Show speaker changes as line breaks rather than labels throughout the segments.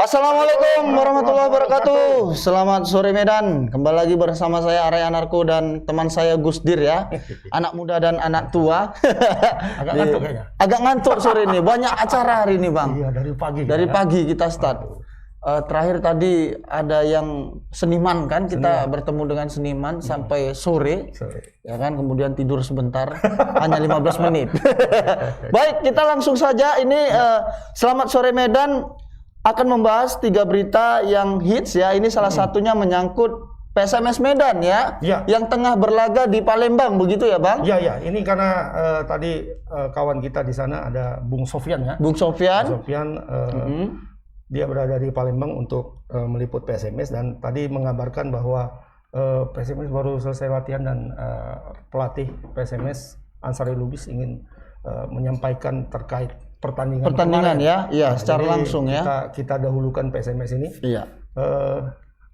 Assalamualaikum warahmatullahi wabarakatuh. Selamat sore Medan. Kembali lagi bersama saya Arya Anarko dan teman saya Gusdir ya. Anak muda dan anak tua.
Agak ngantuk kayaknya.
Agak ngantuk sore ini. Banyak acara hari ini, Bang.
Iya, dari pagi.
Dari pagi kita start. Terakhir tadi ada yang seniman kan, kita bertemu dengan seniman sampai sore. Ya kan, kemudian tidur sebentar, hanya 15 menit. Baik, kita langsung saja ini selamat sore Medan akan membahas 3 berita yang hits ya. Ini salah satunya menyangkut PSMS Medan ya, yang tengah berlaga di Palembang, begitu ya Bang?
Iya, iya. Ini karena tadi kawan kita di sana ada Bung Sofyan ya.
Bung Sofyan.
Dia berada di Palembang untuk meliput PSMS dan tadi mengabarkan bahwa PSMS baru selesai latihan dan pelatih PSMS Ansari Lubis ingin menyampaikan terkait pertandingan
kemarin. Ya,
Nah,
secara
jadi
langsung ya.
Kita dahulukan PSMS ini.
Iya.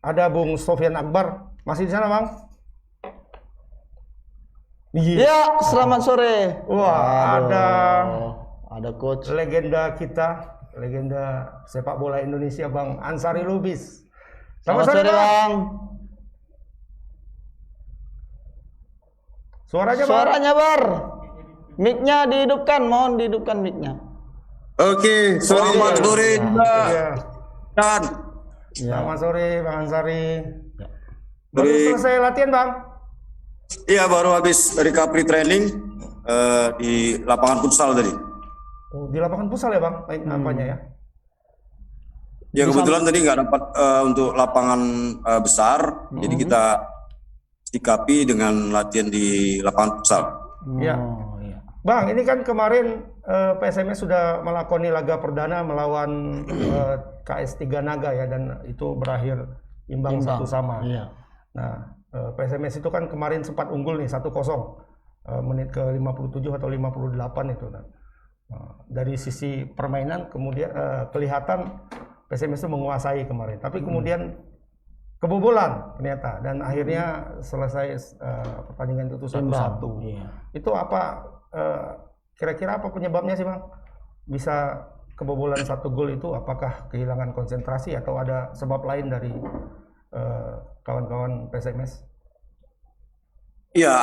Ada Bung Sofyan Akbar, masih di sana Bang?
Iya, selamat sore.
Wah,
ada coach
legenda kita, legenda sepak bola Indonesia Bang Ansari Lubis.
Selamat sore Bang. Suaranya Bar. Mic-nya dihidupkan, mohon dihidupkan mic-nya.
Oke, selamat sore juga. Dan
selamat sore Bang Ansari. Baru selesai latihan Bang?
Iya, baru habis recovery training di lapangan futsal tadi.
Oh, di lapangan futsal ya Bang? Apanya ya?
Ya kebetulan tadi nggak dapat untuk lapangan besar, jadi kita sikapi dengan latihan di lapangan futsal.
Iya. Bang, ini kan kemarin PSMS sudah melakoni laga perdana melawan KS 3 Naga ya, dan itu berakhir imbang 1-1.
Iya.
Nah, PSMS itu kan kemarin sempat unggul nih 1-0 menit ke 57 atau 58 itu. Nah, dari sisi permainan kemudian kelihatan PSMS itu menguasai kemarin, tapi kemudian kebobolan ternyata dan akhirnya selesai pertandingan itu 1-1.
Iya.
Itu apa kira-kira apa penyebabnya sih Bang? Bisa kebobolan 1 gol itu, apakah kehilangan konsentrasi atau ada sebab lain dari kawan-kawan PSMS?
Iya,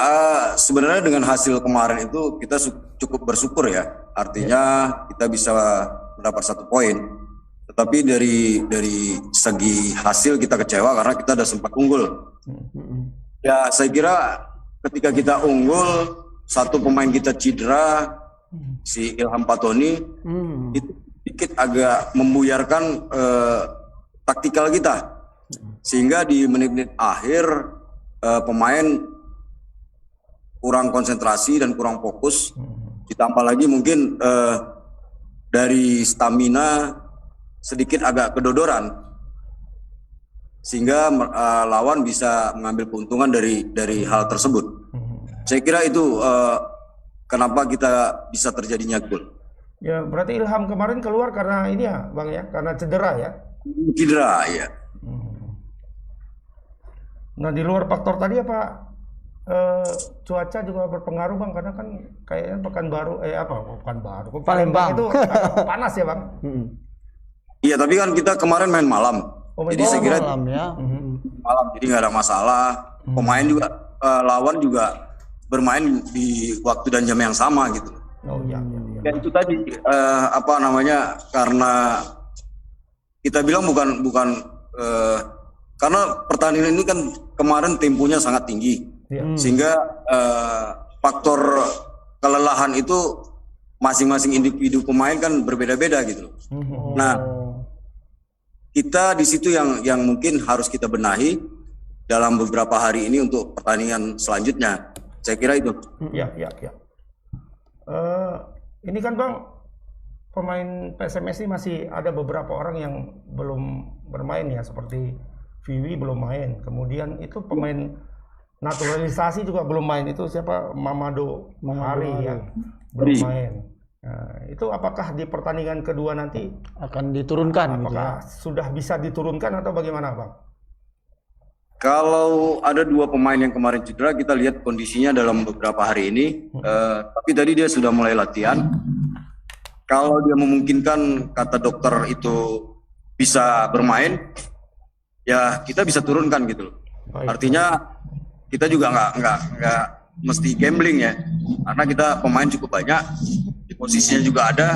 sebenarnya dengan hasil kemarin itu kita cukup bersyukur ya. Artinya kita bisa mendapat 1 poin. Tetapi dari segi hasil kita kecewa karena kita ada sempat unggul. Ya, saya kira ketika kita unggul, 1 pemain kita cedera, si Ilham Patoni, itu sedikit agak membuyarkan taktikal kita. Sehingga di menit-menit akhir pemain kurang konsentrasi dan kurang fokus. Ditambah lagi mungkin dari stamina sedikit agak kedodoran, sehingga lawan bisa mengambil keuntungan dari hal tersebut. Saya kira itu kenapa kita bisa terjadinya gol.
Ya, berarti Ilham kemarin keluar karena ini ya Bang ya, karena cedera ya?
Cedera ya.
Nah, di luar faktor tadi apa cuaca juga berpengaruh Bang, karena kan kayaknya Palembang itu panas ya Bang?
Iya, tapi kan kita kemarin main malam. Jadi saya kira
malam ya.
Malam, jadi nggak ada masalah. Pemain juga lawan juga bermain di waktu dan jam yang sama gitu.
Oh iya.
Dan itu tadi karena kita bilang bukan karena pertandingan ini kan kemarin temponya sangat tinggi, sehingga faktor kelelahan itu masing-masing individu pemain kan berbeda-beda gitu. Nah, kita di situ yang mungkin harus kita benahi dalam beberapa hari ini untuk pertandingan selanjutnya. Saya kira itu.
Ya. Ini kan Bang, pemain PSMS ini masih ada beberapa orang yang belum bermain ya, seperti Vivi belum main. Kemudian itu pemain naturalisasi juga belum main. Itu siapa? Mamado Hari ya, belum main. Nah, itu apakah di pertandingan kedua nanti
akan diturunkan?
Apakah sudah bisa diturunkan atau bagaimana Bang?
Kalau ada 2 pemain yang kemarin cedera, kita lihat kondisinya dalam beberapa hari ini. Tapi tadi dia sudah mulai latihan. Kalau dia memungkinkan, kata dokter itu bisa bermain, ya kita bisa turunkan gitu loh. Artinya kita juga nggak mesti gambling ya, karena kita pemain cukup banyak, di posisinya juga ada.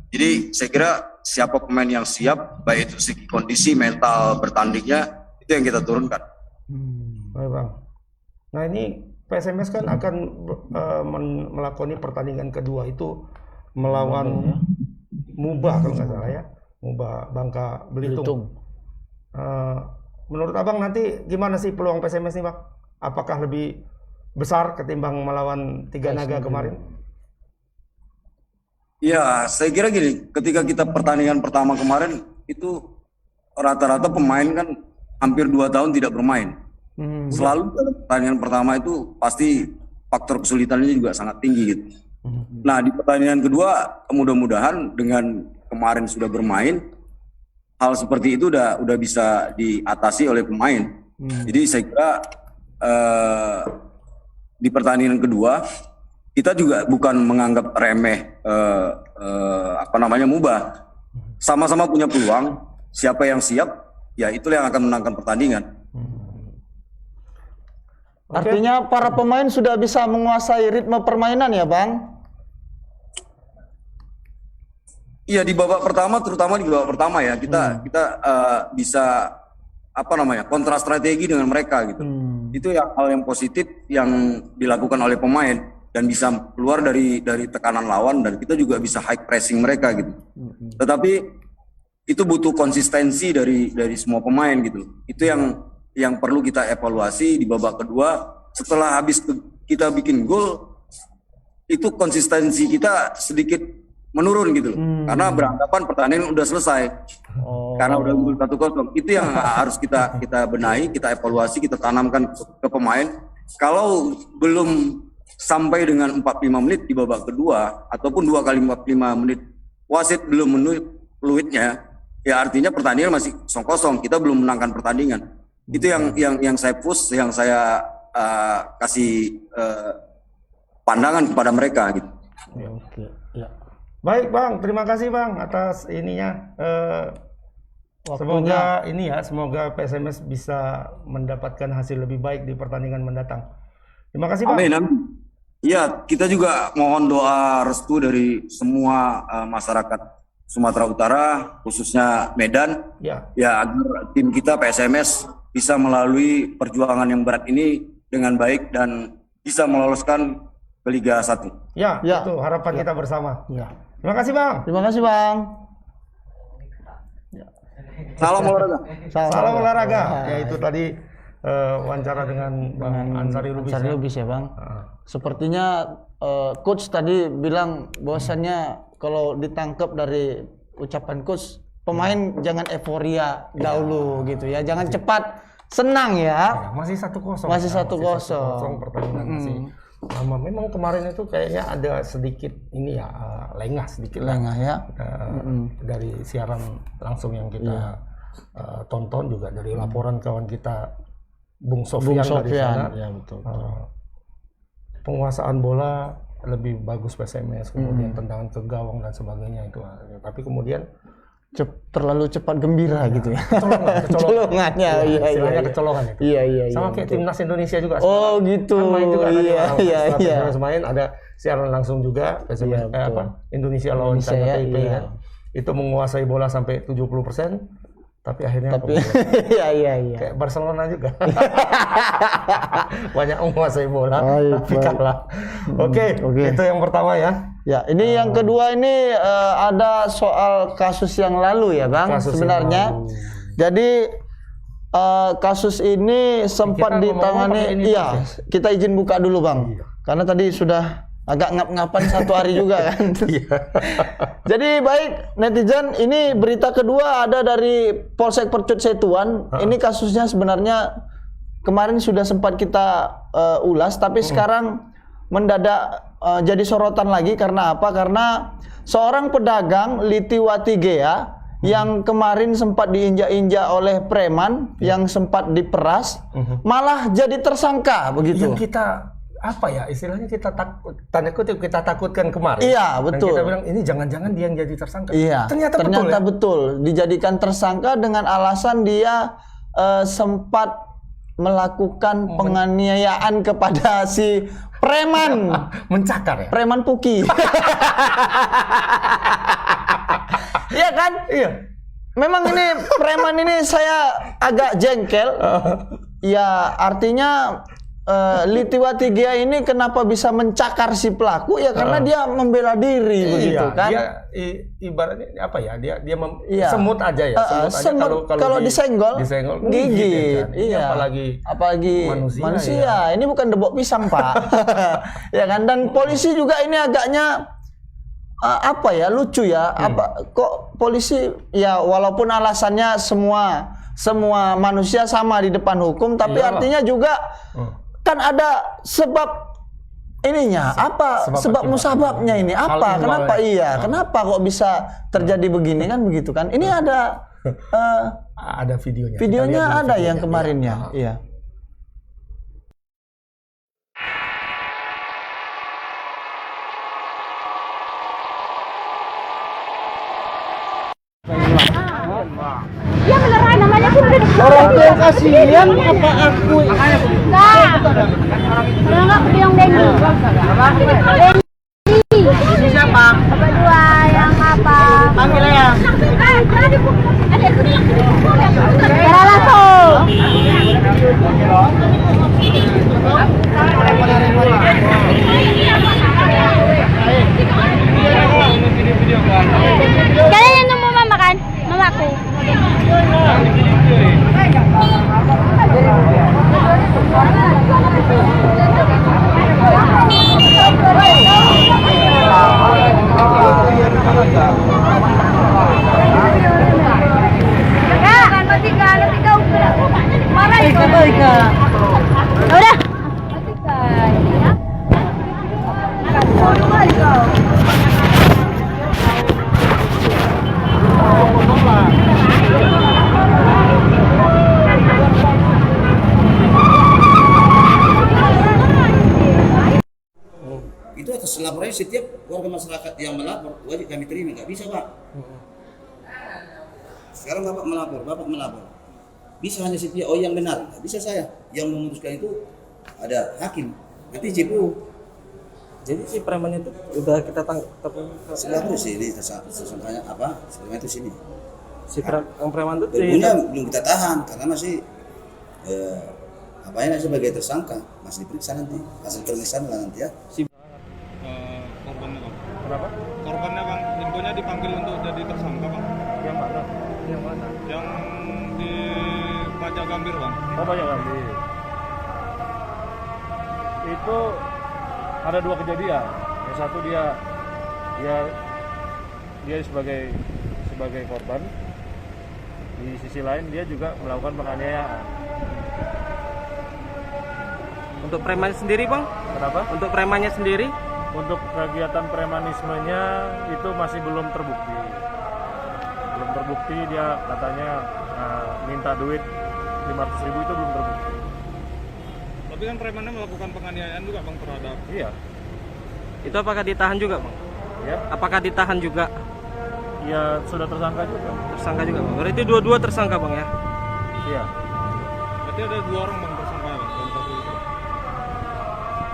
Jadi saya kira siapa pemain yang siap, baik itu segi kondisi mental bertandingnya, itu yang kita turunkan.
Baik Bang. Nah ini PSMS kan akan melakoni pertandingan kedua itu melawan Muba kalau nggak salah ya, Muba Bangka Belitung. Menurut Abang nanti gimana sih peluang PSMS nih Bang? Apakah lebih besar ketimbang melawan Tiga Naga kemarin?
Ya, saya kira gini, ketika kita pertandingan pertama kemarin itu rata-rata pemain kan hampir 2 tahun tidak bermain. Selalu dalam pertandingan pertama itu pasti faktor kesulitannya juga sangat tinggi gitu. Nah di pertandingan kedua mudah-mudahan dengan kemarin sudah bermain, hal seperti itu udah bisa diatasi oleh pemain. Jadi saya kira di pertandingan kedua kita juga bukan menganggap remeh Muba. Sama-sama punya peluang. Siapa yang siap, ya itulah yang akan menangkan pertandingan.
Artinya para pemain sudah bisa menguasai ritme permainan ya Bang?
Iya di babak pertama, terutama di babak pertama ya kita bisa kontra strategi dengan mereka gitu. Itu hal yang positif yang dilakukan oleh pemain dan bisa keluar dari tekanan lawan, dan kita juga bisa high pressing mereka gitu. Tetapi itu butuh konsistensi dari semua pemain gitu. Itu yang perlu kita evaluasi di babak kedua. Setelah habis kita bikin gol, itu konsistensi kita sedikit menurun gitu loh. Karena beranggapan pertandingan udah selesai. Karena udah gol 1-0. Itu yang harus kita benahi, kita evaluasi, kita tanamkan ke pemain. Kalau belum sampai dengan 45 menit di babak kedua ataupun 2 kali 45 menit wasit belum menuhi fluidnya, ya artinya pertandingan masih 0-0. Kita belum menangkan pertandingan. Itu yang saya push, yang saya kasih pandangan kepada mereka gitu.
Oke, ya.
Baik Bang, terima kasih Bang atas ininya. Semoga PSMS bisa mendapatkan hasil lebih baik di pertandingan mendatang. Terima kasih Bang.
Amin. Iya, kita juga mohon doa restu dari semua masyarakat Sumatera Utara, khususnya Medan, ya agar tim kita PSMS bisa melalui perjuangan yang berat ini dengan baik dan bisa meloloskan ke Liga 1.
Ya, itu harapan kita bersama. Ya. Terima kasih Bang.
Terima kasih Bang.
Salam olahraga.
Salam olahraga. Ya itu tadi wawancara dengan Bang Ansari Lubis
ya Bang. Sepertinya coach tadi bilang bahwasannya kalau ditangkap dari ucapan coach, pemain jangan euforia dahulu gitu ya, jangan cepat senang ya.
Masih 1-0.
Masih 1-0
pertandingan masih lama. Memang kemarin itu kayaknya ada sedikit ini ya lengah
ya.
Dari siaran langsung yang kita tonton, juga dari laporan kawan kita Bung Sofyan dari sana.
Ya, betul.
Penguasaan bola lebih bagus PSMS, kemudian tendangan ke gawang dan sebagainya itu. Tapi kemudian
terlalu cepat gembira gitu ya. Kecolongannya,
istilahnya kecolongan itu.
Iya.
Sama kayak timnas Indonesia juga.
Oh gitu.
Kan main juga
Iya.
Main ada siaran langsung juga PSMS Indonesia lawan China Taipei kan. Itu menguasai bola sampai 70%. Tapi akhirnya
iya.
Kayak Barcelona juga. Banyak menguasai bola, tapi kalah. Oke. Itu yang pertama ya. Ya, ini yang kedua ini ada soal kasus yang lalu ya, Bang. Sebenarnya. Jadi kasus ini sempat ditangani. Iya, kita izin buka dulu, Bang. Karena tadi sudah agak ngap-ngapan 1 hari juga kan. Jadi baik netizen, ini berita kedua ada dari Polsek Percut Setuan. Ini kasusnya sebenarnya kemarin sudah sempat kita ulas, tapi sekarang mendadak jadi sorotan lagi. Karena apa? Karena seorang pedagang Litiwati Gea yang kemarin sempat diinjak-injak oleh preman yang sempat diperas, malah jadi tersangka begitu. Yang kita apa ya istilahnya kita takut, tanda kutip kita takutkan kemarin.
Iya, betul.
Dan kita bilang ini jangan-jangan dia yang jadi tersangka.
Iya.
Ternyata
betul dijadikan tersangka dengan alasan dia sempat melakukan penganiayaan kepada si preman.
Mencakar ya.
Preman Puki. Iya kan?
Iya.
Memang ini preman ini saya agak jengkel. Ya artinya Litiwati Gia ini kenapa bisa mencakar si pelaku ya karena dia membela diri begitu kan.
Dia ibaratnya apa ya? Dia
Iya.
semut aja ya.
Semut kalau disenggol gigit.
Kan.
Iya. Apalagi manusia.
Ya.
Ini bukan debok pisang, Pak. Ya kan, dan polisi juga ini agaknya apa ya, lucu ya. Apa kok polisi ya walaupun alasannya semua manusia sama di depan hukum, tapi artinya juga kan ada sebab ininya, sebab musababnya ini apa, kenapa kenapa kok bisa terjadi begini kan begitu kan. Ini ada videonya ada yang kemarinnya. Iya.
Dia beneran namanya pun
Orang tua yang kasihan apa aku?
enggak. Kalau enggak ke yang Denny. Denny.
Siapa?
Bapak dua yang apa?
Panggil ya.
Cara langsung. Kalian yang nemu mama kan? Mamaku. Udah.
Itu atas laporannya setiap warga masyarakat yang melapor wajib kami terima, nggak bisa Pak. Sekarang Bapak melapor. Bisa hanya setiap yang benar, nggak bisa saya. Yang memutuskan itu ada hakim, nanti JPU.
Jadi si preman itu udah kita tangkap.
Selalu sih ini tersangkanya apa? Sebenarnya itu sini.
Si preman itu
Tentunya belum kita tahan karena masih apanya sebagai tersangka masih diperiksa nanti, hasil pemeriksaan lah nanti ya.
Korbannya bang.
kenapa?
Korbannya bang, infonya dipanggil untuk jadi tersangka bang.
Yang mana? Yang mana?
Yang di Pajak Gambir bang.
Oh, banyak kali. Itu ada dua kejadian. Yang satu dia sebagai korban. Di sisi lain dia juga melakukan penganiayaan.
Untuk preman sendiri bang?
Kenapa?
Untuk premannya sendiri?
Untuk kegiatan premanismenya itu masih belum terbukti. Belum terbukti, dia katanya minta duit 500.000 itu belum terbukti.
Tapi kan premannya melakukan penganiayaan juga bang terhadap.
Iya.
Itu apakah ditahan juga bang?
Ya.
Apakah ditahan juga?
Ya sudah tersangka juga.
Tersangka juga bang? Berarti dua-dua tersangka bang ya?
Iya.
Berarti ada 2 orang bang tersangka bang dalam kasus itu.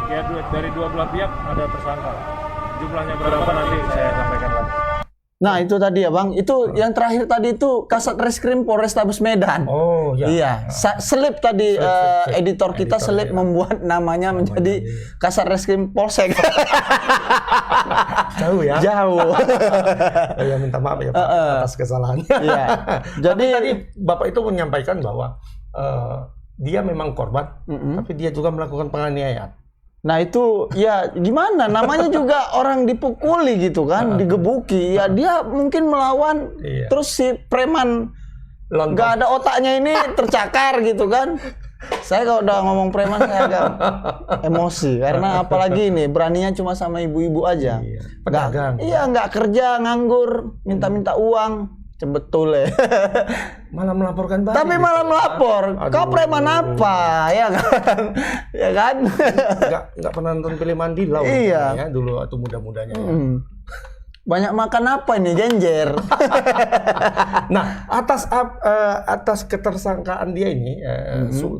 Ya dari dua belah pihak ada tersangka. Jumlahnya berapa nanti saya sampaikan lagi.
Nah itu tadi ya bang, itu yang terakhir tadi itu Kasat Reskrim Polrestabes Medan.
Oh ya.
Iya, Selip tadi editor kita Selip
ya.
membuat namanya menjadi Kasat Reskrim Polsek.
Jauh ya.
Jauh.
Ya minta maaf ya Pak atas kesalahannya.
Iya.
Jadi tadi Bapak itu menyampaikan bahwa dia memang korban, tapi dia juga melakukan penganiayaan.
Nah itu ya gimana, namanya juga orang dipukuli gitu kan, digebuki, ya dia mungkin melawan, terus si preman nggak ada otaknya ini tercakar gitu kan. Saya kalau udah ngomong preman saya agak emosi karena apalagi ini beraninya cuma sama ibu-ibu aja.
Pedagang.
Iya nggak kerja, nganggur, minta-minta uang. Betul ya.
Malah melaporkan balik.
Tapi malah melapor. Kau preman apa? Ya kan? Ya kan?
Nggak pernah nonton film Mandila
Iya.
ya dulu atau muda-mudanya. Ya.
Banyak makan apa ini genjer?
Nah, atas ketersangkaan dia ini,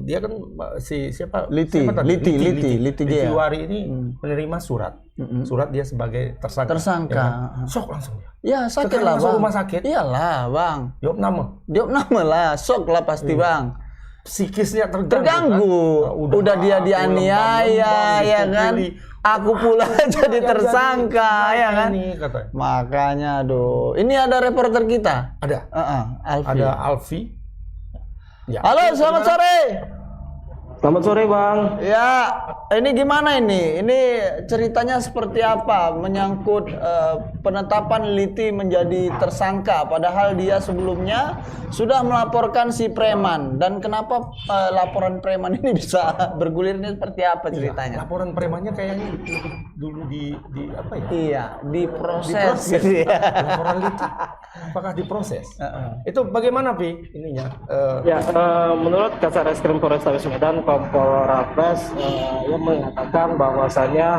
dia kan siapa?
Liti dia.
Wari ini menerima surat. Surat dia sebagai tersangka.
Tersangka.
Ya, shock langsung.
Ya sakit
Sekarang
lah
masuk
bang.
rumah sakit.
Iyalah bang.
Diop
nama lah, shock lah pasti bang.
Psikisnya
Terganggu.
Kan?
Udah dia dianiaya ya kan. Aku pula jadi tersangka ya kan.
Katanya.
Makanya aduh. Ini ada reporter kita.
Ada.
Alfi.
Ada Alfi. Ya.
Halo, selamat sore.
Selamat sore bang.
Ya, ini gimana ini? Ini ceritanya seperti apa? Menyangkut penetapan Liti menjadi tersangka, padahal dia sebelumnya sudah melaporkan si preman. Dan kenapa laporan preman ini bisa bergulirnya seperti apa ceritanya?
Iya, laporan premannya kayaknya dulu di apa ya?
Iya, diproses. Gitu ya.
Laporan Liti. Apakah diproses? Itu bagaimana Pi ininya?
Menurut Kasar Reskrim Polrestabes Medan, Kompol Rafles yang mengatakan bahwasannya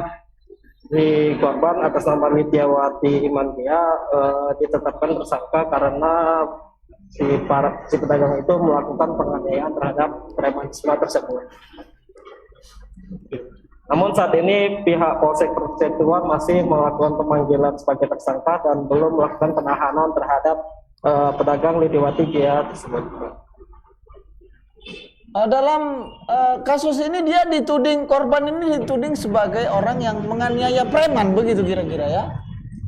si korban atas nama Nitiawati Imantia ditetapkan tersangka karena si pedagang itu melakukan penganiayaan terhadap premanisme tersebut. Namun saat ini pihak Polsek Persetuan masih melakukan pemanggilan sebagai tersangka dan belum melakukan penahanan terhadap pedagang Nitiawati Gia tersebut.
Dalam kasus ini dia dituding, korban ini dituding sebagai orang yang menganiaya preman, begitu kira-kira ya?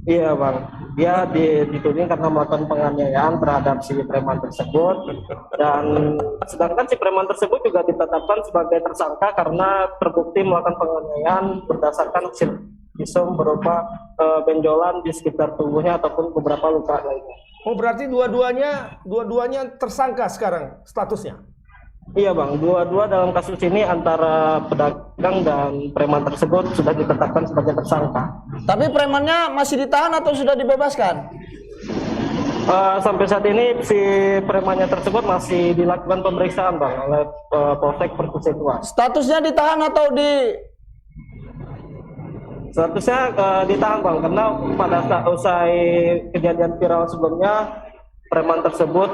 Iya bang, dia dituding karena melakukan penganiayaan terhadap si preman tersebut, dan sedangkan si preman tersebut juga ditetapkan sebagai tersangka karena terbukti melakukan penganiayaan berdasarkan visum berupa benjolan di sekitar tubuhnya ataupun beberapa luka lainnya.
Oh berarti dua-duanya tersangka sekarang statusnya?
Iya bang, dua-dua dalam kasus ini antara pedagang dan preman tersebut sudah ditetapkan sebagai tersangka.
Tapi premannya masih ditahan atau sudah dibebaskan?
Sampai saat ini si premannya tersebut masih dilakukan pemeriksaan bang oleh Polsek Persetuan.
Statusnya ditahan atau
Statusnya ditahan bang, karena pada saat usai kejadian viral sebelumnya preman tersebut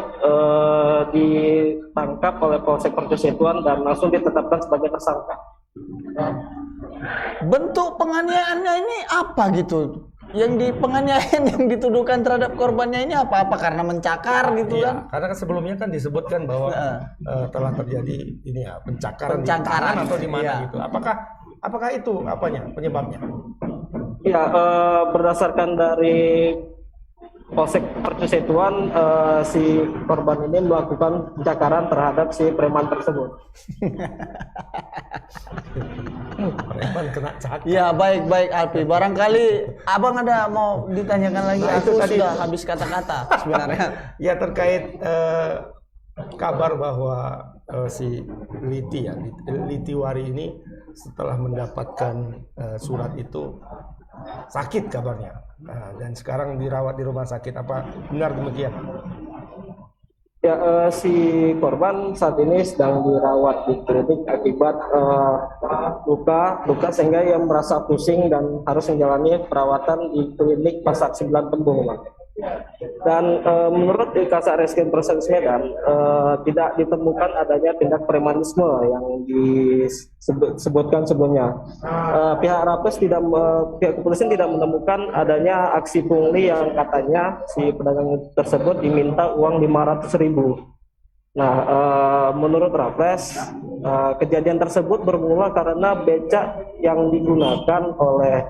ditangkap oleh Polsek Persetuan dan langsung ditetapkan sebagai tersangka.
bentuk penganiayaannya ini apa gitu? Yang penganiayaan yang dituduhkan terhadap korbannya ini apa? Apa karena mencakar gitu kan?
Karena kan sebelumnya kan disebutkan bahwa telah terjadi ini ya pencakaran di
Pencakaran,
tangan atau di mana
iya.
gitu. Apakah itu penyebabnya?
Ya, berdasarkan dari Polsek Persetuan, si korban ini melakukan pencakaran terhadap si preman tersebut.
Preman kena cakar.
Ya baik Alpi. Barangkali abang ada mau ditanyakan lagi?
Nah, itu
Aku
tadi.
sudah habis kata-kata sebenarnya.
Ya terkait kabar bahwa si Liti Wari ini setelah mendapatkan surat itu sakit kabarnya, dan sekarang dirawat di rumah sakit. Apa benar demikian?
Ya, si korban saat ini sedang dirawat di klinik akibat luka sehingga ia merasa pusing dan harus menjalani perawatan di klinik Pasar 9 Tembung, Bang. Dan menurut Kasar Reskrim Polrestabes Medan tidak ditemukan adanya tindak premanisme yang disebutkan sebelumnya. Pihak Rapes pihak kepolisian tidak menemukan adanya aksi pungli yang katanya si pedagang tersebut diminta uang 500.000. Nah, menurut Rapes kejadian tersebut bermula karena becak yang digunakan oleh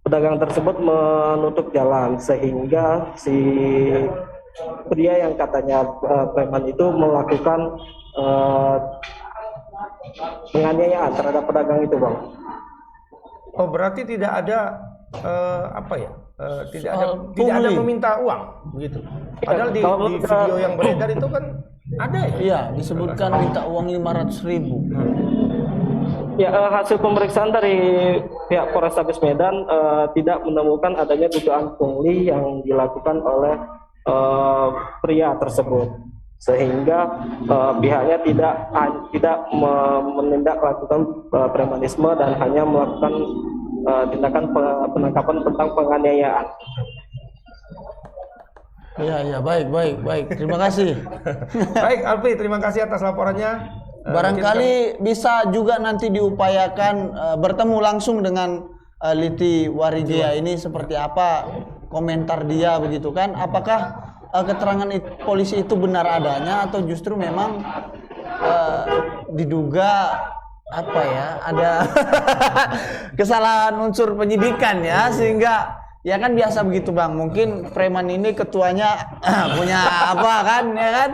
pedagang tersebut menutup jalan sehingga si pria yang katanya preman itu melakukan penganiayaan terhadap pedagang itu, Bang.
Oh berarti tidak ada tidak ada meminta uang begitu. Padahal di video yang beredar itu kan ada ya?
Iya, disebutkan minta uang 500.000.
Ya, hasil pemeriksaan dari pihak Polrestabes Medan tidak menemukan adanya dugaan pungli yang dilakukan oleh pria tersebut, sehingga pihaknya tidak menindaklanjuti premanisme dan hanya melakukan tindakan penangkapan tentang penganiayaan.
Iya, baik. Terima kasih.
Baik, Alfi, terima kasih atas laporannya.
Barangkali bisa juga nanti diupayakan bertemu langsung dengan Liti Warijaya ini seperti apa komentar dia begitu kan? Apakah keterangan polisi itu benar adanya atau justru memang diduga apa ya, ada kesalahan unsur penyidikan ya, sehingga ya kan biasa begitu Bang, mungkin preman ini ketuanya punya apa kan ya kan,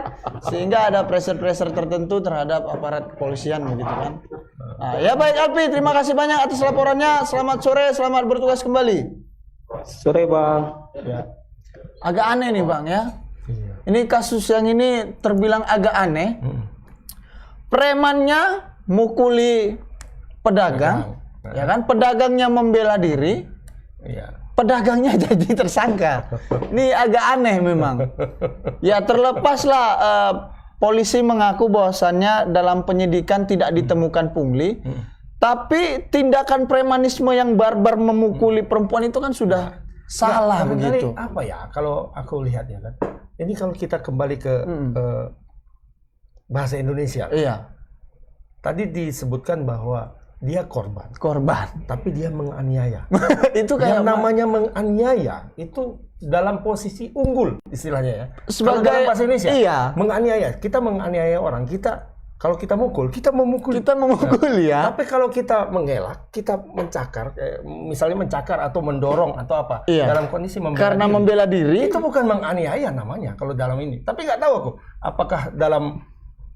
sehingga ada pressure tertentu terhadap aparat kepolisian begitu kan. Nah, ya baik Alfi, terima kasih banyak atas laporannya. Selamat sore, selamat bertugas kembali.
Sore Bang.
Ya.
Agak aneh nih Bang ya. Ini kasus yang ini terbilang agak aneh. Premannya mukuli pedagang, ya kan? Pedagangnya membela diri.
Iya.
Pedagangnya jadi tersangka. Ini agak aneh memang. Ya terlepaslah polisi mengaku bahwasannya dalam penyidikan tidak ditemukan pungli, tapi tindakan premanisme yang barbar memukuli perempuan itu kan sudah salah begitu.
Apa ya? Kalau aku lihat ya kan, ini kalau kita kembali ke bahasa Indonesia.
Iya.
Tadi disebutkan bahwa dia korban, tapi dia menganiaya.
Itu kayak
yang namanya menganiaya itu dalam posisi unggul istilahnya ya.
Sebagai
dalam bahasa Indonesia,
iya.
Menganiaya, kita menganiaya orang, kalau kita mukul, kita memukul.
Ya.
Tapi kalau kita mengelak, kita mencakar, misalnya mencakar atau mendorong atau apa,
iya.
dalam kondisi
membela diri,
itu bukan menganiaya namanya kalau dalam ini. Tapi nggak tahu aku, apakah dalam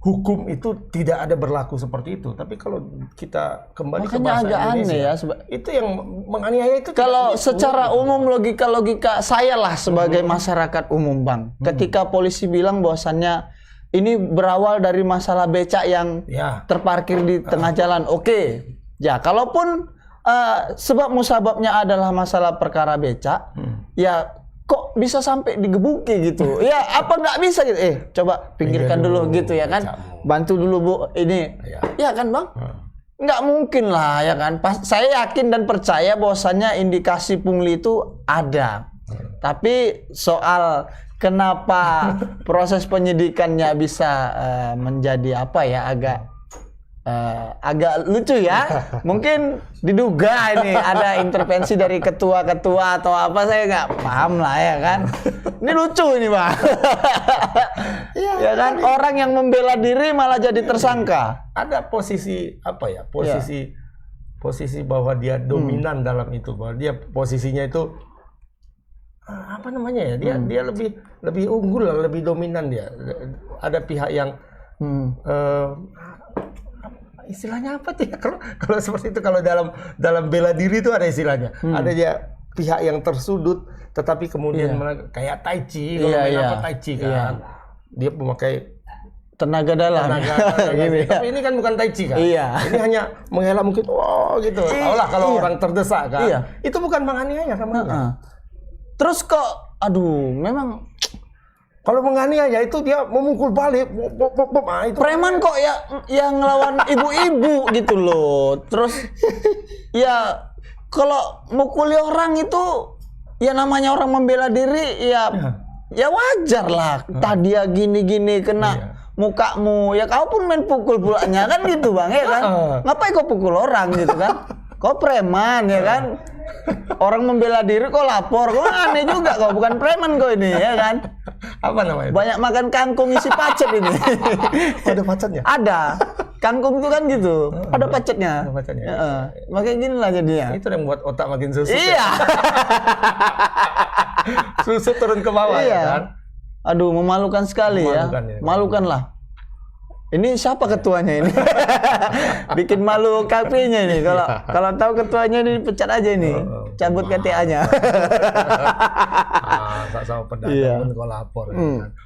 hukum itu tidak ada berlaku seperti itu. Tapi kalau kita kembali ke bahasa
agak
Indonesia,
aneh ya,
itu yang menganiaya itu.
Kalau secara umum logika saya lah sebagai masyarakat umum Bang, ketika polisi bilang bahwasannya ini berawal dari masalah becak yang terparkir di tengah jalan, oke. Ya kalaupun sebab musababnya adalah masalah perkara becak, ya kok bisa sampai digebuki gitu? Ya apa nggak bisa gitu? Coba pinggirkan dulu gitu ya kan? Bantu dulu Bu ini. Ya kan Bang? Nggak mungkin lah ya kan? Saya yakin dan percaya bahwasannya indikasi pungli itu ada. Tapi soal kenapa proses penyidikannya bisa menjadi apa ya, agak lucu ya. Mungkin diduga ini ada intervensi dari ketua-ketua atau apa, saya nggak paham lah ya kan. Ini lucu ini Bang. Ya kan, orang yang membela diri malah jadi tersangka.
Ada posisi apa ya? Posisi bahwa dia dominan dalam itu, bahwa dia posisinya itu apa namanya ya? Dia lebih unggul, lebih dominan dia. Ada pihak yang istilahnya apa tuh ya? Kalau seperti itu, kalau dalam bela diri itu ada istilahnya. Ada dia pihak yang tersudut, tetapi kemudian kayak tai chi, kalau main apa tai chi kan. Dia memakai
tenaga dalam.
Tapi ini kan bukan tai chi kan. Ini hanya mengelak mungkin gitu. Tahulah kalau orang terdesak kan. Itu bukan menganiaya namanya.
Terus kok memang
kalau menganiaya itu dia memukul balik, itu
preman kok ya yang ngelawan ibu-ibu gitu loh. Terus ya kalau mukuli orang itu ya namanya orang membela diri, ya wajar lah. Tadi dia gini-gini kena mukamu, ya kau pun main pukul pulanya kan gitu Bang ya kan. Ngapain kau pukul orang gitu kan? Kau preman ya kan. Orang membela diri kok lapor, kok aneh juga, kok bukan preman kok ini ya kan?
Apa namanya?
Banyak makan kangkung isi pacet ini.
Ada pacetnya?
Ada. Kangkung itu kan gitu, ada pacetnya.
Ada pacetnya.
Makanya gini lah jadinya.
Itu yang buat otak makin susut.
Iya.
Susut turun ke bawah ya kan?
Aduh, memalukan sekali ya. Malukan lah. Ini siapa ketuanya ini? Bikin malu KP-nya ini. Kalau tahu ketuanya ini pecat aja ini. Cabut KTA-nya.
Sama pedagang pun kau lapor.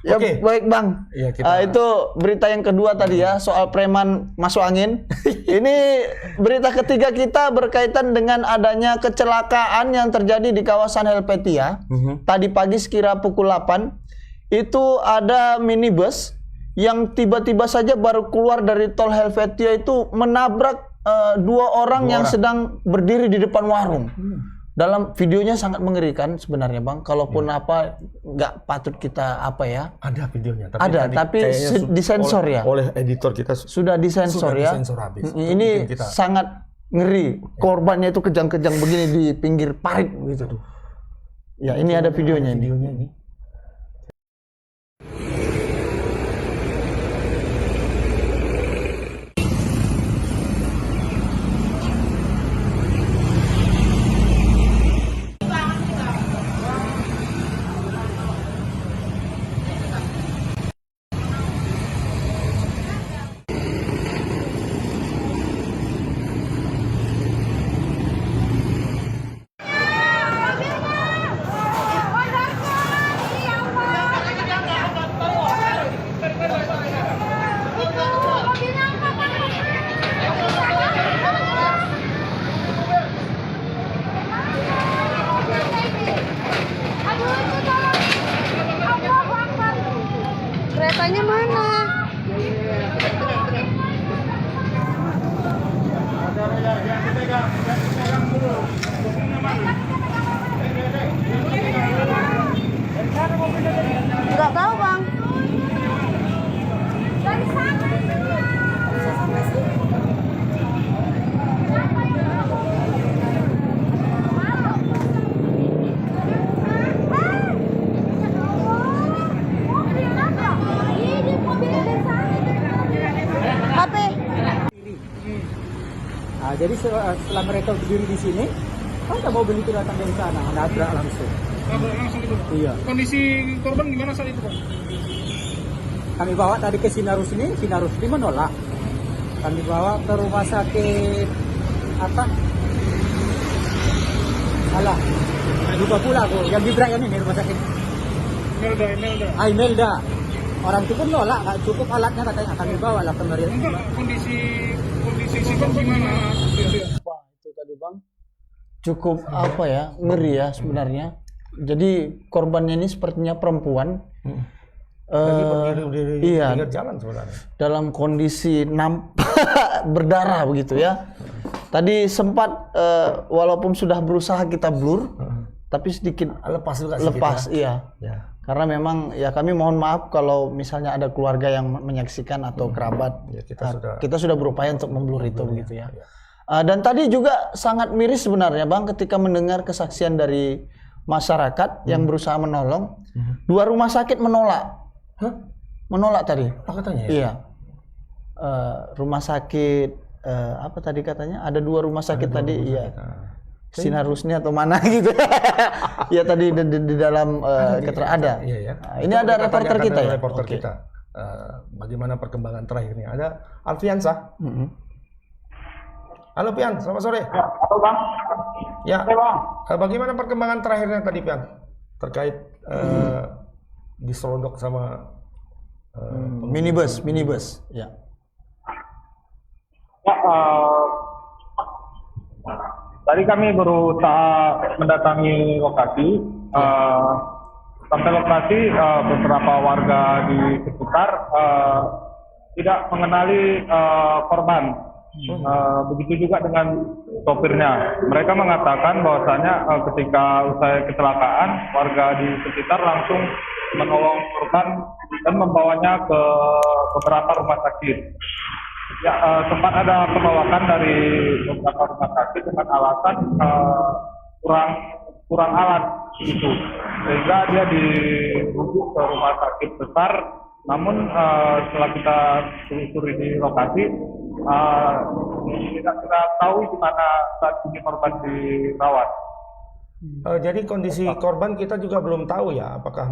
Oke, baik Bang. Itu berita yang kedua tadi ya, soal preman masuk angin. Ini berita ketiga kita berkaitan dengan adanya kecelakaan yang terjadi di kawasan Helvetia. Tadi pagi sekira pukul 8. itu ada minibus yang tiba-tiba saja baru keluar dari tol Helvetia itu menabrak dua orang yang sedang berdiri di depan warung. Dalam videonya sangat mengerikan sebenarnya Bang. Kalaupun apa nggak patut kita apa ya.
Ada videonya.
Ada, tapi disensor ya.
Oleh editor kita
Sudah disensor ya.
habis.
Ini sangat ngeri. Korbannya itu kejang-kejang begini di pinggir parit gitu. Ya ini ada videonya ini.
Keretanya mana? Nggak tahu Bang. Dari sana. Bisa sampai sini. HP.
Nah, jadi setelah mereka berdiri di sini, ada mobil itu datang dari sana, nabrak langsung.
Langsung gitu.
Iya.
Kondisi korban gimana saat itu, Pak?
Kami bawa tadi ke Sinarusmi menolak. Kami bawa ke rumah sakit apa? Alah, lupa pula aku. Yang di Brian ini rumah sakit.
Imelda.
Imelda. Orang itu pun nolak, nggak cukup alatnya katanya. Kami bawa lah kemarin.
Enggak, kondisi sikap gimana?
Wah, itu tadi Bang. Cukup apa ya, ngeri ya sebenarnya. Jadi korbannya ini sepertinya perempuan.
Lagi berdiri
iya,
pinggir jalan sebenarnya.
dalam kondisi berdarah begitu ya. Tadi sempat walaupun sudah berusaha kita blur, tapi sedikit lepas iya.
Ya.
Karena memang ya kami mohon maaf kalau misalnya ada keluarga yang menyaksikan atau kerabat.
Ya,
kita sudah berupaya untuk memblur itu begitu ya. Dan tadi juga sangat miris sebenarnya Bang ketika mendengar kesaksian dari masyarakat yang berusaha menolong. Dua rumah sakit menolak. Menolak tadi.
Apa katanya ya?
Iya. Rumah sakit apa tadi katanya? Ada dua rumah sakit tadi, iya. Sinarusni atau mana gitu. Ya tadi di dalam ada.
Iya, ya.
Nah, ini ada reporter kita ya.
Reporter kita. Bagaimana perkembangan terakhirnya? Ada Alfiansah. Halo Pian, selamat sore.
Halo Bang.
Ya. Bagaimana perkembangan terakhirnya tadi Pian? Terkait diserondok sama
minibus. Ya.
Tadi kami berusaha mendatangi lokasi. Sampai lokasi beberapa warga di sekitar tidak mengenali korban. Begitu juga dengan sopirnya. Mereka mengatakan bahwasanya ketika usai kecelakaan, warga di sekitar langsung menolong korban dan membawanya ke beberapa rumah sakit. Ya, sempat ada penolakan dari beberapa rumah sakit dengan alasan kurang alat itu, sehingga dia dirujuk ke rumah sakit besar. Namun setelah kita telusuri di lokasi, tidak kita tahu di mana saat ini korban dirawat.
Jadi kondisi korban kita juga belum tahu ya, apakah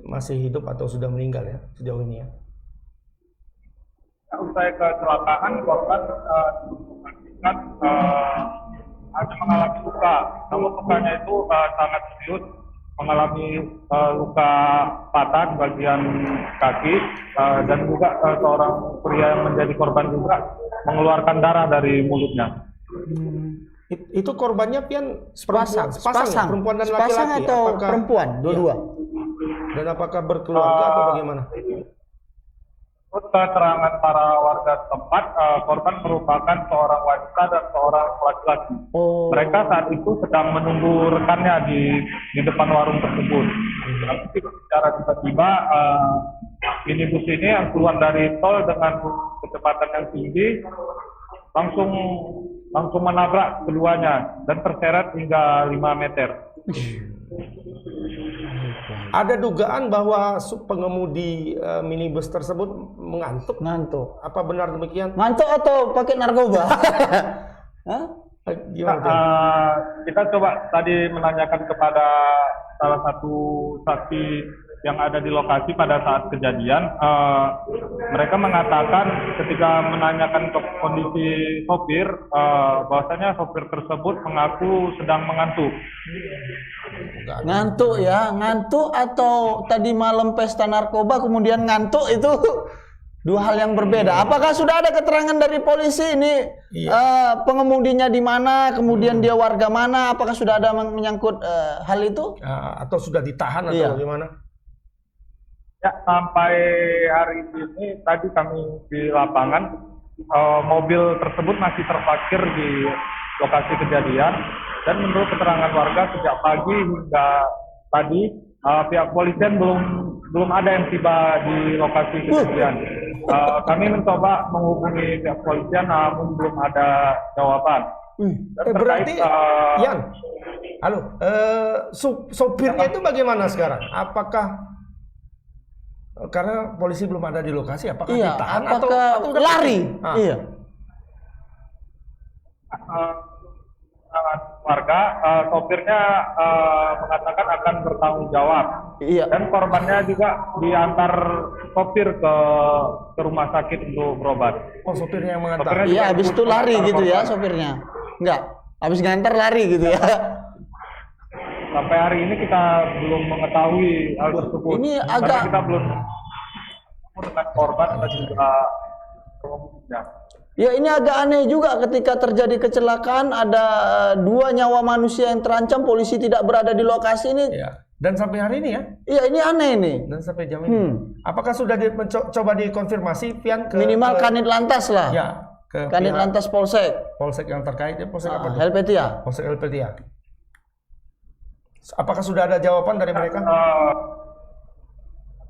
masih hidup atau sudah meninggal ya sejauh ini ya.
Usai kecelakaan, korban dipastikan hanya mengalami luka, namun lukanya itu sangat serius, mengalami luka patah di bagian kaki, dan juga seorang pria yang menjadi korban juga mengeluarkan darah dari mulutnya.
Itu korbannya Pian
Sepasang.
perempuan dan laki-laki
atau
apakah
perempuan dua-dua?
Dan apakah berkeluarga atau bagaimana?
Menurut keterangan para warga setempat, korban merupakan seorang wanita dan seorang laki-laki. Mereka saat itu sedang menunggu rekannya di depan warung tersebut. Lalu secara tiba-tiba minibus ini yang keluar dari tol dengan kecepatan yang tinggi langsung menabrak keduanya dan terseret hingga 5 meter.
Ada dugaan bahwa pengemudi minibus tersebut mengantuk.
Ngantuk.
Apa benar demikian?
Ngantuk atau pakai narkoba? Hah?
Kita coba tadi menanyakan kepada salah satu saksi yang ada di lokasi pada saat kejadian. Mereka mengatakan ketika menanyakan kondisi sopir, bahwasanya sopir tersebut mengaku sedang mengantuk.
Ngantuk ya, ngantuk atau tadi malam pesta narkoba kemudian ngantuk itu dua hal yang berbeda. Apakah sudah ada keterangan dari polisi ini pengemudinya di mana, kemudian dia warga mana? Apakah sudah ada menyangkut hal itu?
Atau sudah ditahan atau bagaimana?
Ya, sampai hari ini tadi kami di lapangan, mobil tersebut masih terparkir di lokasi kejadian. Dan menurut keterangan warga sejak pagi hingga tadi pihak polisian belum ada yang tiba di lokasi kejadian. Kami mencoba menghubungi pihak polisian namun belum ada jawaban.
Berarti Yan, halo, sopirnya itu bagaimana sekarang? Apakah karena polisi belum ada di lokasi, apakah ditahan atau
lari? Iya.
Warga, sopirnya mengatakan akan bertanggung jawab.
Iya.
Dan korbannya juga diantar sopir ke rumah sakit untuk berobat.
Oh, sopirnya yang mengantar.
Iya, habis itu lari gitu ya sopirnya. Enggak, habis ngantar lari gitu ya.
Sampai hari ini kita belum mengetahui hal tersebut.
Ini
karena kita belum dengan korban dan juga pengemudinya.
Ya, ini agak aneh juga ketika terjadi kecelakaan ada 2 nyawa manusia yang terancam, polisi tidak berada di lokasi ini.
Ya. Dan sampai hari ini ya?
Iya, ini aneh ini.
Dan sampai jam ini. Apakah sudah coba dikonfirmasi Pian ke
minimal Kanit Lantas lah.
Ya, ke
Kanit Lantas Polsek.
Polsek yang terkait ya, Polsek apa tuh?
Helvetia.
Polsek Helvetia. Apakah sudah ada jawaban dari mereka?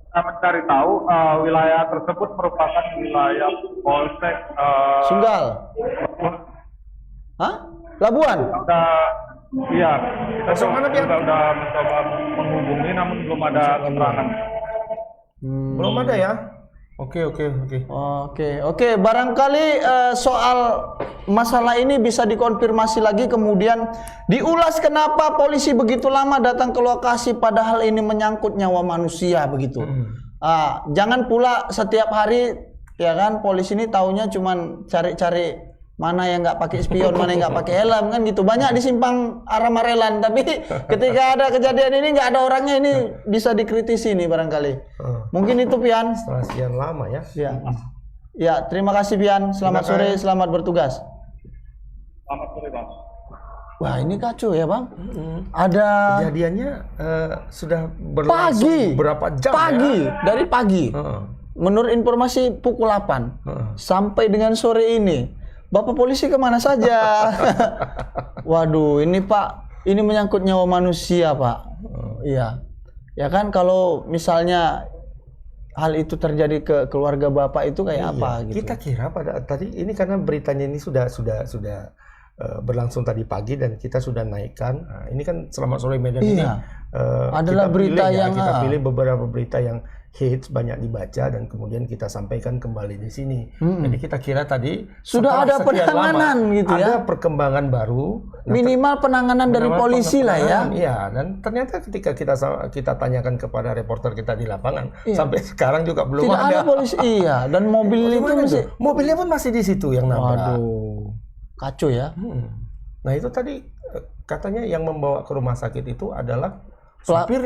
Kita mencari tahu wilayah tersebut merupakan wilayah Polsek
Sunggal. Hah? Labuan?
Iya. Kita
mana, Pian?
sudah mencoba menghubungi namun belum ada keterangan.
Belum ada ya? Oke.
Barangkali soal masalah ini bisa dikonfirmasi lagi, kemudian diulas kenapa polisi begitu lama datang ke lokasi padahal ini menyangkut nyawa manusia begitu. Jangan pula setiap hari ya kan polisi ini taunya cuman cari-cari mana yang nggak pakai spion, mana yang nggak pakai helm kan gitu. Banyak di simpang arah Marelan, tapi ketika ada kejadian ini nggak ada orangnya, ini bisa dikritisi nih barangkali. Mungkin itu Pian.
Setelah sekian lama ya.
Ya, terima kasih Pian. Selamat sore, selamat bertugas.
Selamat sore Bang.
Wah, ini kacau ya Bang. Ada
kejadiannya sudah berlangsung berapa jam
ya? Dari pagi. Menurut informasi pukul 8 sampai dengan sore ini. Bapak polisi kemana saja? Waduh, ini Pak, ini menyangkut nyawa manusia Pak. Iya, ya kan kalau misalnya hal itu terjadi ke keluarga Bapak itu kayak apa? Gitu.
Kita kira pada tadi ini karena beritanya ini sudah berlangsung tadi pagi dan kita sudah naikkan. Ini kan Selamat Sore Medan ini
adalah berita yang
kita pilih beberapa berita yang hits banyak dibaca dan kemudian kita sampaikan kembali di sini. Jadi kita kira tadi
sudah ada penanganan gitu ya.
Ada perkembangan baru.
Minimal penanganan dari polisi lah ya.
Iya, dan ternyata ketika kita tanyakan kepada reporter kita di lapangan, sampai sekarang juga belum
tidak ada polisi. Iya, dan mobil itu
mobilnya pun masih di situ yang nabrak.
Waduh, kacau ya.
Nah itu tadi katanya yang membawa ke rumah sakit itu adalah sopir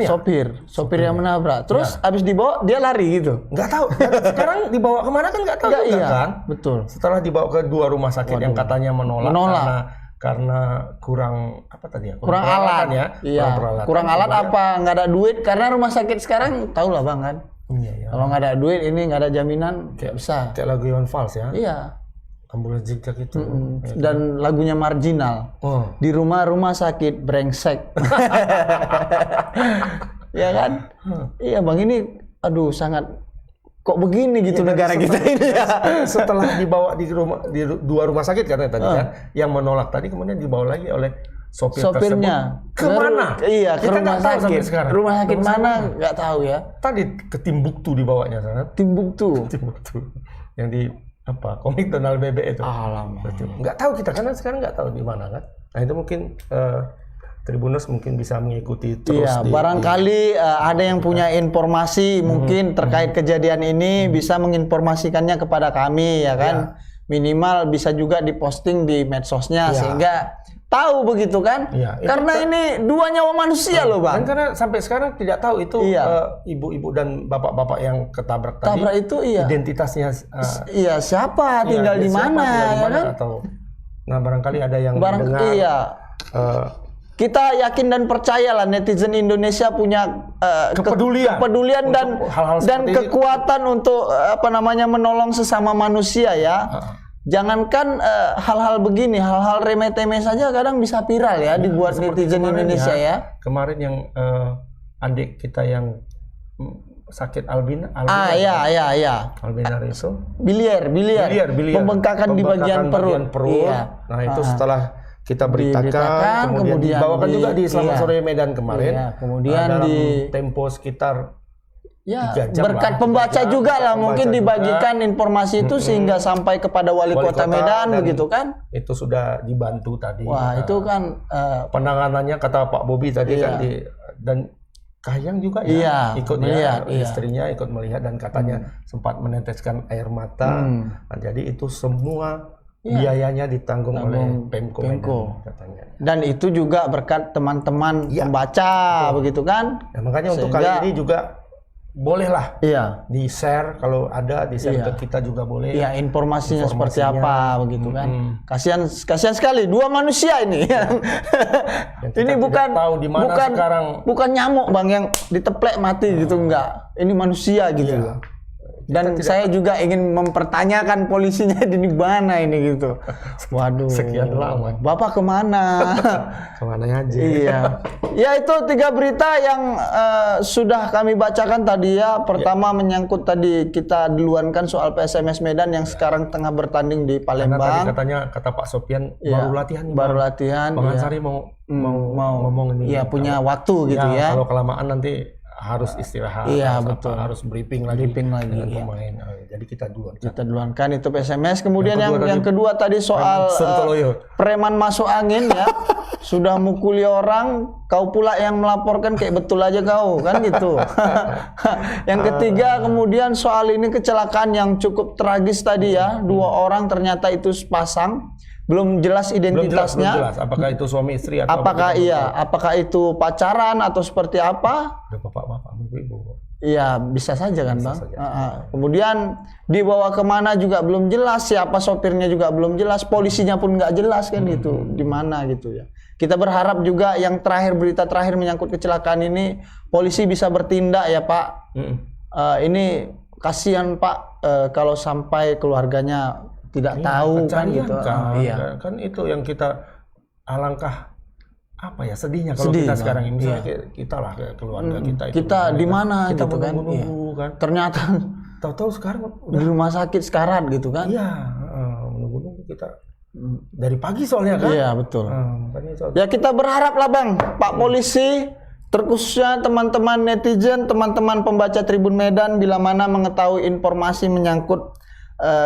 yang menabrak. Terus abis dibawa dia lari gitu. Nggak tahu. Sekarang dibawa kemana kan nggak tahu kan?
Betul.
Setelah dibawa ke 2 rumah sakit yang katanya menolak karena kurang apa tadi ya?
Kurang alat
ya.
Iya. Kurang alat apa? Nggak ada duit karena rumah sakit sekarang tahu lah bang kan.
Iya.
Kalau nggak ada duit ini nggak ada jaminan bisa.
Kayak lagu Iwan Fals ya.
Iya.
Ambulans zigzag itu.
Dan lagunya Marginal. Di rumah sakit brengsek. Ya kan? Iya bang, ini aduh sangat kok begini gitu negara kita ini ya.
Setelah dibawa di dua rumah sakit karena tadi kan yang menolak tadi kemudian dibawa lagi oleh
sopirnya
kemana?
Iya, ke rumah sakit.
Rumah
sakit mana nggak tahu ya.
Tadi ke Timbuktu dibawanya sana.
Timbuktu
yang di apa komik Donald Bebe itu.
Alamak.
Nggak tahu kita karena sekarang nggak tahu di mana kan. Nah itu mungkin Tribuners mungkin bisa mengikuti terus.
Iya, barangkali ada yang punya informasi mungkin terkait kejadian ini bisa menginformasikannya kepada kami ya kan. Minimal bisa juga diposting di medsosnya sehingga tahu begitu kan. Karena ini dua nyawa manusia loh bang.
Dan karena sampai sekarang tidak tahu itu ibu-ibu dan bapak-bapak yang ketabrak tadi.
Itu
identitasnya.
Siapa tinggal di mana ya kan?
Atau nah barangkali ada yang mendengar.
Kita yakin dan percaya lah netizen Indonesia punya kepedulian dan kekuatan untuk menolong sesama manusia ya. Jangankan hal-hal begini, hal-hal remeh-temeh saja kadang bisa viral ya dibuat netizen Indonesia ya.
Kemarin yang adik kita yang sakit albina itu
biliar pembengkakan di bagian perut.
Nah itu setelah kita beritakan kemudian dibawakan juga di Selamat Sore Medan kemarin.
Kemudian
dalam
di
tempo sekitar
berkat pembaca juga lah mungkin dibagikan informasi itu sehingga sampai kepada wali kota Medan begitu kan.
Itu sudah dibantu tadi.
Wah itu kan
penanganannya kata Pak Bobi tadi kan dan Kahiyang juga ikut melihat, istrinya ikut melihat dan katanya sempat meneteskan air mata. Nah, jadi itu semua biayanya ditanggung oleh Pemko katanya.
Dan itu juga berkat teman-teman pembaca begitu kan.
Nah, makanya untuk kali ini juga bolehlah di-share kalau ada di-share ke kita juga boleh.
Iya, informasinya seperti apa begitu kan. Kasihan sekali dua manusia ini. Ini bukan nyamuk Bang yang diteplek mati gitu enggak. Ini manusia gitu. Dan saya juga ingin mempertanyakan polisinya di mana ini gitu. Waduh.
Sekian lama.
Bapak kemana?
Kemana aja.
Iya. Ya itu 3 berita yang sudah kami bacakan tadi ya. Pertama menyangkut tadi kita diluankan soal PSMS Medan yang sekarang tengah bertanding di Palembang.
Karena tadi katanya kata Pak Sofian baru latihan. Bang Ansari mau ngomong ini.
Iya punya waktu gitu ya.
Kalau kelamaan nanti harus istirahat,
betul.
Harus briefing lagi
dengan
pemain. Jadi kita
duluankan itu PSMS. Kemudian yang kedua tadi soal preman masuk angin ya. Sudah mukuli orang, kau pula yang melaporkan kayak betul aja kau kan gitu. Yang ketiga kemudian soal ini kecelakaan yang cukup tragis tadi ya. 2 orang ternyata itu sepasang. Belum jelas identitasnya.
Belum jelas. Apakah itu suami istri atau
apakah itu pacaran atau seperti apa?
Bapak-bapak, ibu-ibu.
Iya, bisa saja kan, Bang. Kemudian dibawa kemana juga belum jelas, siapa sopirnya juga belum jelas, polisinya pun nggak jelas kan gitu, di mana gitu ya. Kita berharap juga yang berita terakhir menyangkut kecelakaan ini, polisi bisa bertindak ya Pak. Ini kasihan Pak, kalau sampai keluarganya tidak tahu kan gitu.
Kan itu yang kita alangkah sedihnya kalau kita sekarang ini misalnya kita lah keluarga
kita di mana gitu kan.
Kan
ternyata
tahu-tahu sekarang
di rumah sakit sekarat gitu kan.
Menunggu kita dari pagi soalnya kan.
Iya betul. Ya kita berharap lah Bang Pak Polisi, terkhususnya teman-teman netizen, teman-teman pembaca Tribun Medan bila mana mengetahui informasi menyangkut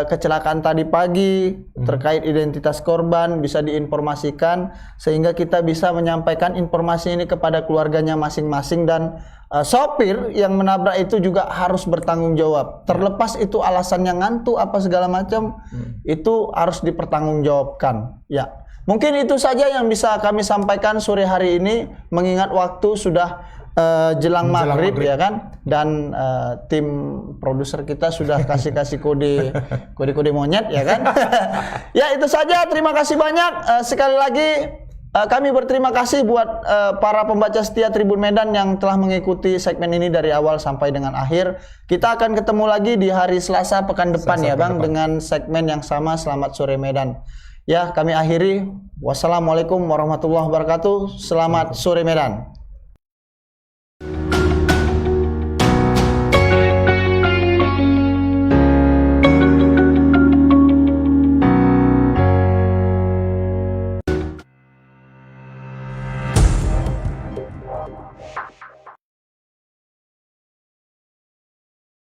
kecelakaan tadi pagi terkait identitas korban bisa diinformasikan sehingga kita bisa menyampaikan informasi ini kepada keluarganya masing-masing dan sopir yang menabrak itu juga harus bertanggung jawab. Terlepas itu alasannya ngantuk apa segala macam itu harus dipertanggungjawabkan. Ya, mungkin itu saja yang bisa kami sampaikan sore hari ini mengingat waktu sudah jelang maghrib ya kan, dan tim produser kita sudah kasih kode monyet ya kan. Ya itu saja, terima kasih banyak. Sekali lagi kami berterima kasih buat para pembaca setia Tribun Medan yang telah mengikuti segmen ini dari awal sampai dengan akhir. Kita akan ketemu lagi di hari Selasa pekan depan ya Bang, dengan segmen yang sama. Selamat sore Medan. Ya, kami akhiri. Wassalamualaikum warahmatullahi wabarakatuh. Selamat sore Medan.